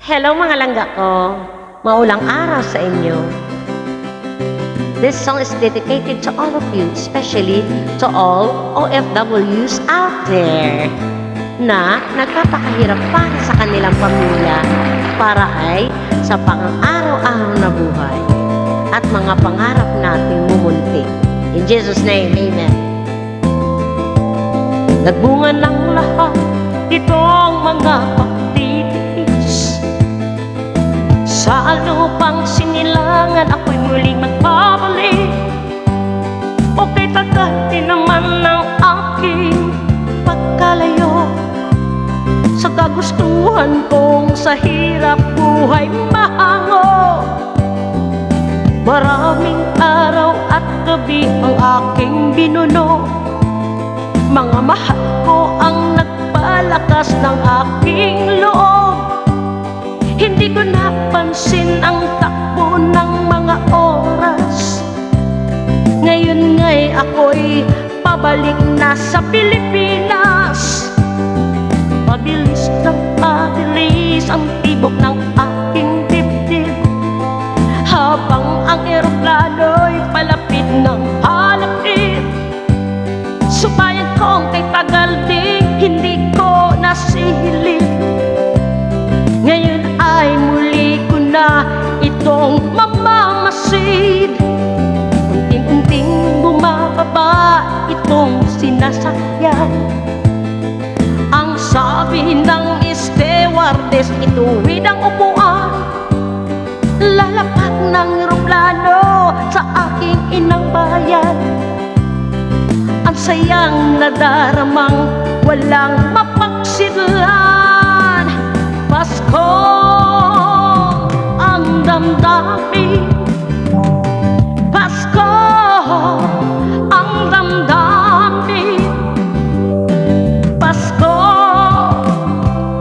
Hello mga langga ko, maulang araw sa inyo. This song is dedicated to all of you, especially to all OFWs out there na nagpapakahirap para sa kanilang pamilya para ay sa pang-araw-araw na buhay at mga pangarap nating mumunti. In Jesus' name, Amen. Nagbunga ng lahat itong mga pagtitiis. Sa lupang sinilangan ako'y muling magbabalik. Okay, tagal din naman ng aking pagkalayo sa kagustuhan kong sa hirap buhay mahango. Maraming araw at gabi ang aking binuno. Mga mahal ko ang nagpalakas ng aking loob. Hindi ko napansin ang takbo ng mga oras. Ngayon nga'y ako'y pabalik na sa Pilipinas. Mabilis ng mabilis ang tibok ng aking dibdib, habang ang eroplano'y palapit ng palapit. Subayan kong kay tagal din hindi ko nasilip. Ngayon ay muli ko na itong mamamasid. Unting-unting bumababa itong sinasakyan. Ang sabi ng stewardess, ituwid ang upuan. Lalapat ng eroplano sa aking inang bayan. Ang sayang nadaramang walang mapagsidlan. Pasko ang damdamin, Pasko ang damdamin, Pasko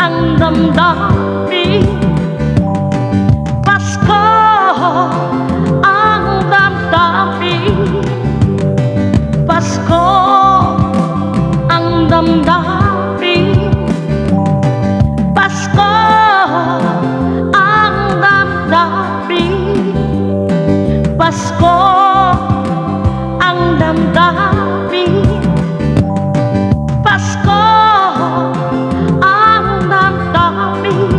ang damdamin, Pasko ang damdamin, Pasko ang damdamin, Pasko ang damdamin, Pasko ang damdamin, Pasko ang damdamin.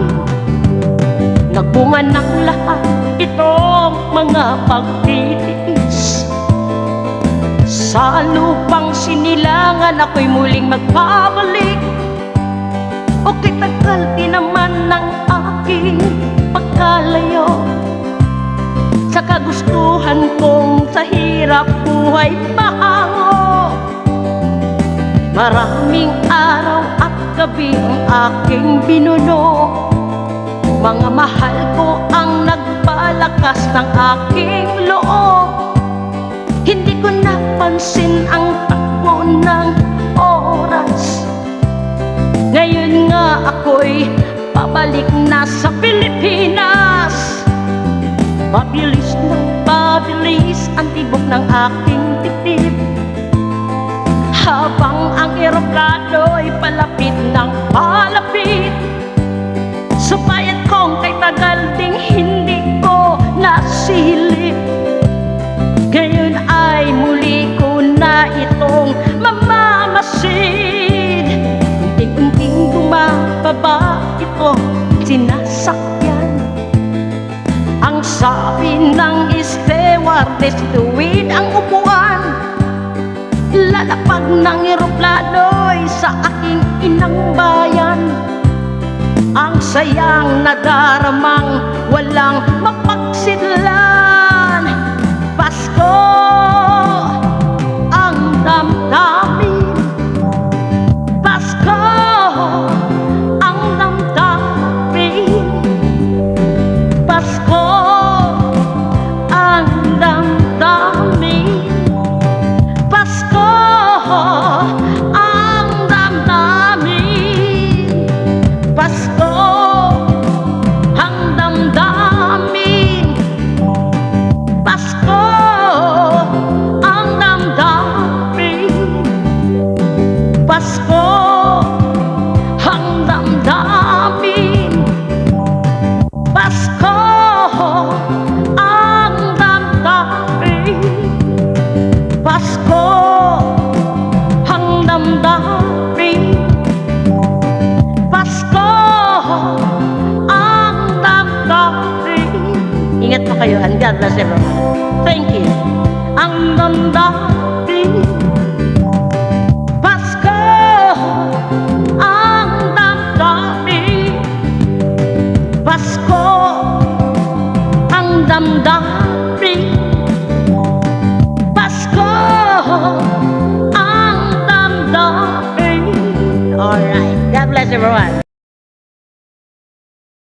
Nagbunga ng lahat itong mga pagtitiis. Sa lupang sinilangan ako'y muling magbabalik. Okay, tagal din naman ng aking pagkalayo sa kagustuhan kong sa hirap buhay mahango. Maraming araw at gabi ang aking binuno. Mga mahal ko ang nagpalakas ng aking loob. Hindi ko napansin ang takbo ng oras. Ngayon nga ako'y pabalik na sa Pilipinas. Mabilis ng mabilis ang tibok ng aking dibdib, habang ang eroplano'y palapit ng palapit. Subayan kong kay tagal ding hindi ko nasilip. Ngayon ay muli ko na itong mamamasid. Unting-unting bumababa itong sinasakyan. Ang sabi ng stewardess, tuwid ang upuan. Lalapag ng eroplano'y sa aking inang bayan. Ang sayang nadaramang walang mapagsidlan. Pasko ang damdamin, Pasko ang damdamin, Pasko ang damdamin, Pasko ang damdamin, Pasko ang damdamin, kayo and God bless everyone. Thank you. Ang damdamin Pasko, ang damdamin Pasko, ang damdamin Pasko, ang damdamin. Alright, God bless everyone.